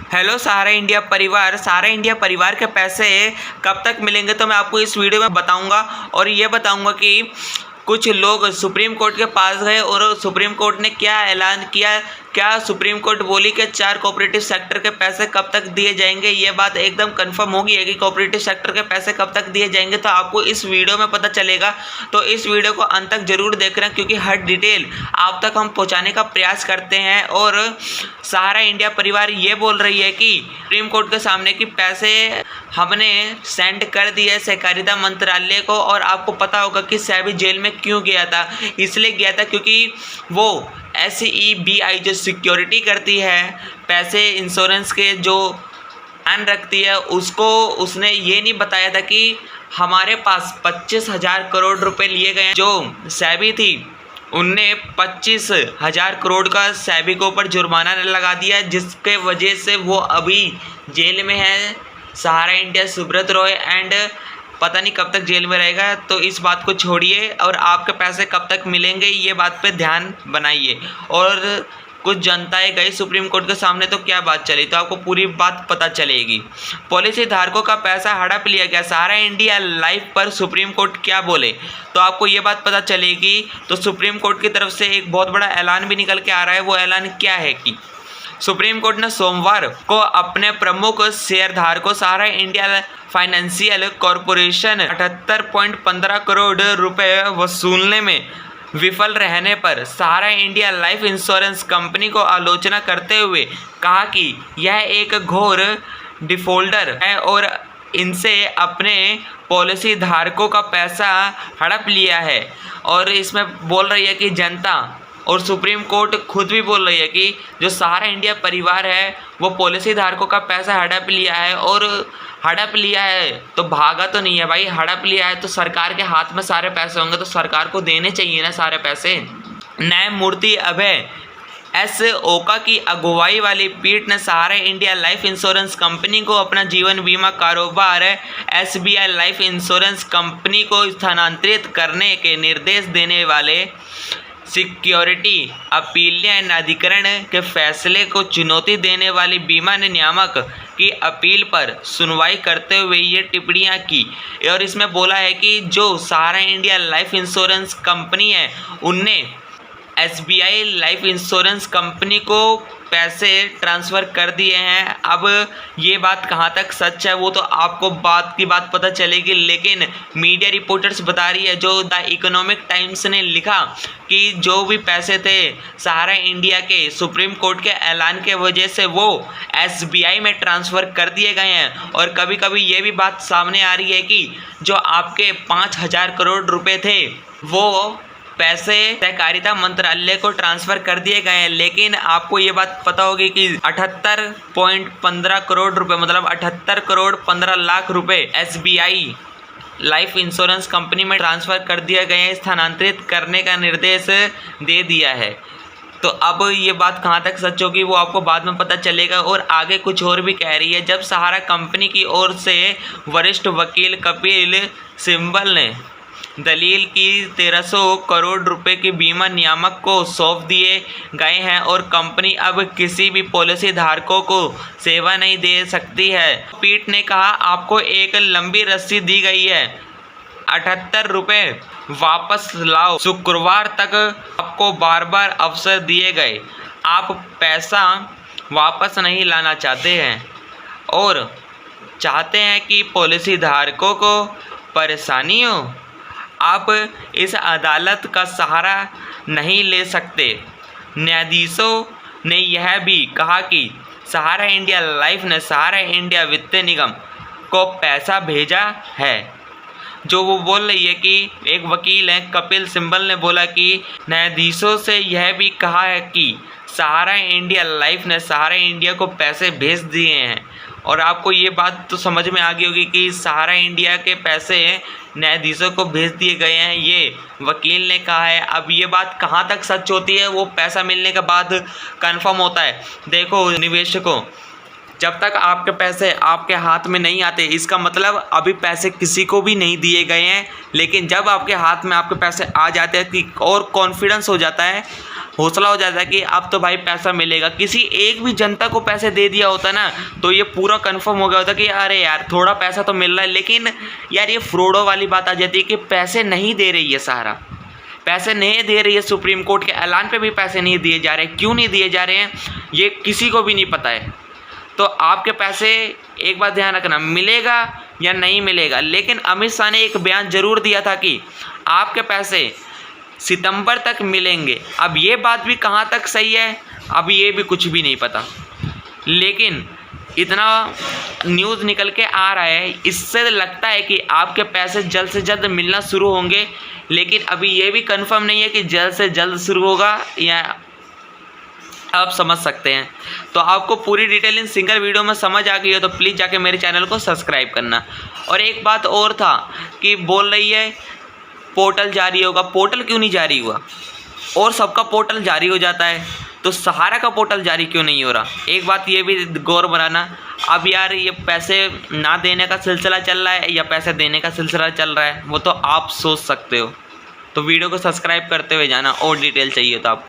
Hello सहारा India परिवार के पैसे कब तक मिलेंगे तो मैं आपको इस वीडियो में बताऊंगा। और ये बताऊंगा कि कुछ लोग सुप्रीम कोर्ट के पास गए और सुप्रीम कोर्ट ने क्या ऐलान किया। क्या सुप्रीम कोर्ट बोली कि 4 कोऑपरेटिव सेक्टर के पैसे कब तक दिए जाएंगे, ये बात एकदम कंफर्म होगी है कि कोऑपरेटिव सेक्टर के पैसे कब तक दिए जाएंगे, तो आपको इस वीडियो में पता चलेगा। तो इस वीडियो को अंत तक जरूर देख रहे हैं क्योंकि हर डिटेल आप तक हम पहुंचाने का प्रयास करते हैं। और सहारा इंडिया परिवार ये बोल रही है कि सुप्रीम कोर्ट के सामने कि पैसे हमने सेंड कर दिए सहकारिता मंत्रालय को। और आपको पता होगा कि सेबी जेल में क्यों गया था, इसलिए गया था क्योंकि वो SEBI जो सिक्योरिटी करती है पैसे इंश्योरेंस के जो प्लान रखती है, उसको उसने ये नहीं बताया था कि हमारे पास 25,000 करोड़ रुपए लिए गए हैं। जो सेबी थी उनने 25,000 करोड़ का सेबी के ऊपर जुर्माना लगा दिया, जिसके वजह से वो अभी जेल में है। सहारा इंडिया सुब्रत रॉय एंड पता नहीं कब तक जेल में रहेगा। तो इस बात को छोड़िए और आपके पैसे कब तक मिलेंगे ये बात पे ध्यान बनाइए। और कुछ जनताएं गई सुप्रीम कोर्ट के सामने तो क्या बात चली, तो आपको पूरी बात पता चलेगी। पॉलिसी धारकों का पैसा हड़प लिया गया, सहारा इंडिया लाइफ पर सुप्रीम कोर्ट क्या बोले, तो आपको ये बात पता चलेगी। तो सुप्रीम कोर्ट की तरफ से एक बहुत बड़ा ऐलान भी निकल के आ रहा है। वो ऐलान क्या है कि सुप्रीम कोर्ट ने सोमवार को अपने प्रमुख शेयरधारकों सहारा इंडिया फाइनेंशियल कॉरपोरेशन 78.15 करोड़ रुपए वसूलने में विफल रहने पर सहारा इंडिया लाइफ इंश्योरेंस कंपनी को आलोचना करते हुए कहा कि यह एक घोर डिफॉल्टर है और इनसे अपने पॉलिसी धारकों का पैसा हड़प लिया है। और इसमें बोल रही है कि जनता, और सुप्रीम कोर्ट खुद भी बोल रही है कि जो सहारा इंडिया परिवार है वो पॉलिसी धारकों का पैसा हड़प लिया है। और हड़प लिया है तो भागा तो नहीं है भाई, हड़प लिया है तो सरकार के हाथ में सारे पैसे होंगे तो सरकार को देने चाहिए ना सारे पैसे। न्यायमूर्ति अभय S ओका की अगुवाई वाली पीठ ने सहारा इंडिया लाइफ इंश्योरेंस कंपनी को अपना जीवन बीमा कारोबार SBI लाइफ इंश्योरेंस कंपनी को स्थानांतरित करने के निर्देश देने वाले सिक्योरिटी अपील अधिकरण के फैसले को चुनौती देने वाली बीमा नियामक की अपील पर सुनवाई करते हुए ये टिप्पणियां की। और इसमें बोला है कि जो सहारा इंडिया लाइफ इंश्योरेंस कंपनी है उनने SBI लाइफ इंश्योरेंस कंपनी को पैसे ट्रांसफ़र कर दिए हैं। अब ये बात कहाँ तक सच है वो तो आपको बात की बात पता चलेगी, लेकिन मीडिया रिपोर्टर्स बता रही है, जो द इकोनॉमिक टाइम्स ने लिखा कि जो भी पैसे थे सहारा इंडिया के सुप्रीम कोर्ट के ऐलान के वजह से वो SBI में ट्रांसफ़र कर दिए गए हैं। और कभी कभी ये भी बात सामने आ रही है कि जो आपके 5,000 करोड़ रुपए थे वो पैसे सहकारिता मंत्रालय को ट्रांसफ़र कर दिए गए हैं। लेकिन आपको ये बात पता होगी कि 78.15 करोड़ रुपए मतलब 78 करोड़ 15 लाख रुपए SBI लाइफ इंश्योरेंस कंपनी में ट्रांसफ़र कर दिए गए हैं, स्थानांतरित करने का निर्देश दे दिया है। तो अब ये बात कहाँ तक सच होगी वो आपको बाद में पता चलेगा। और आगे कुछ और भी कह रही है, जब सहारा कंपनी की ओर से वरिष्ठ वकील कपिल सिब्बल ने दलील की 1300 करोड़ रुपए के बीमा नियामक को सौंप दिए गए हैं और कंपनी अब किसी भी पॉलिसी धारकों को सेवा नहीं दे सकती है। पीठ ने कहा आपको एक लंबी रस्सी दी गई है, 78 रुपये वापस लाओ। शुक्रवार तक आपको बार बार अवसर दिए गए, आप पैसा वापस नहीं लाना चाहते हैं और चाहते हैं कि पॉलिसी धारकों को परेशानी हो, आप इस अदालत का सहारा नहीं ले सकते। न्यायाधीशों ने यह भी कहा कि सहारा इंडिया लाइफ ने सहारा इंडिया वित्त निगम को पैसा भेजा है। जो वो बोल रही है कि एक वकील है कपिल सिब्बल ने बोला कि न्यायाधीशों से यह भी कहा है कि सहारा इंडिया लाइफ ने सहारा इंडिया को पैसे भेज दिए हैं। और आपको ये बात तो समझ में आ गई होगी कि सहारा इंडिया के पैसे न्यायाधीशों को भेज दिए गए हैं, ये वकील ने कहा है। अब ये बात कहाँ तक सच होती है वो पैसा मिलने के बाद कंफर्म होता है। देखो निवेशकों, जब तक आपके पैसे आपके हाथ में नहीं आते, इसका मतलब अभी पैसे किसी को भी नहीं दिए गए हैं। लेकिन जब आपके हाथ में आपके पैसे आ जाते हैं कि और कॉन्फिडेंस हो जाता है, हौसला हो जाता है कि अब तो भाई पैसा मिलेगा। किसी एक भी जनता को पैसे दे दिया होता ना तो ये पूरा कंफर्म हो गया होता कि अरे यार थोड़ा पैसा तो मिल रहा है। लेकिन यार ये फ्रॉडों वाली बात आ जाती है कि पैसे नहीं दे रही है सहारा, पैसे नहीं दे रही है। सुप्रीम कोर्ट के ऐलान पे भी पैसे नहीं दिए जा रहे। क्यों नहीं दिए जा रहे हैं ये किसी को भी नहीं पता है। तो आपके पैसे एक बात ध्यान रखना, मिलेगा या नहीं मिलेगा। लेकिन अमित शाह ने एक बयान जरूर दिया था कि आपके पैसे सितंबर तक मिलेंगे। अब ये बात भी कहाँ तक सही है अब ये भी कुछ भी नहीं पता। लेकिन इतना न्यूज़ निकल के आ रहा है, इससे लगता है कि आपके पैसे जल्द से जल्द मिलना शुरू होंगे। लेकिन अभी ये भी कंफर्म नहीं है कि जल्द से जल्द शुरू होगा या आप समझ सकते हैं। तो आपको पूरी डिटेल इन सिंगल वीडियो में समझ आ गई हो तो प्लीज़ जाके मेरे चैनल को सब्सक्राइब करना। और एक बात और था कि बोल रही है पोर्टल जारी होगा, पोर्टल क्यों नहीं जारी हुआ? और सबका पोर्टल जारी हो जाता है तो सहारा का पोर्टल जारी क्यों नहीं हो रहा? एक बात ये भी गौर बनाना। अब यार ये पैसे ना देने का सिलसिला चल रहा है या पैसे देने का सिलसिला चल रहा है वो तो आप सोच सकते हो। तो वीडियो को सब्सक्राइब करते हुए जाना और डिटेल चाहिए तो आप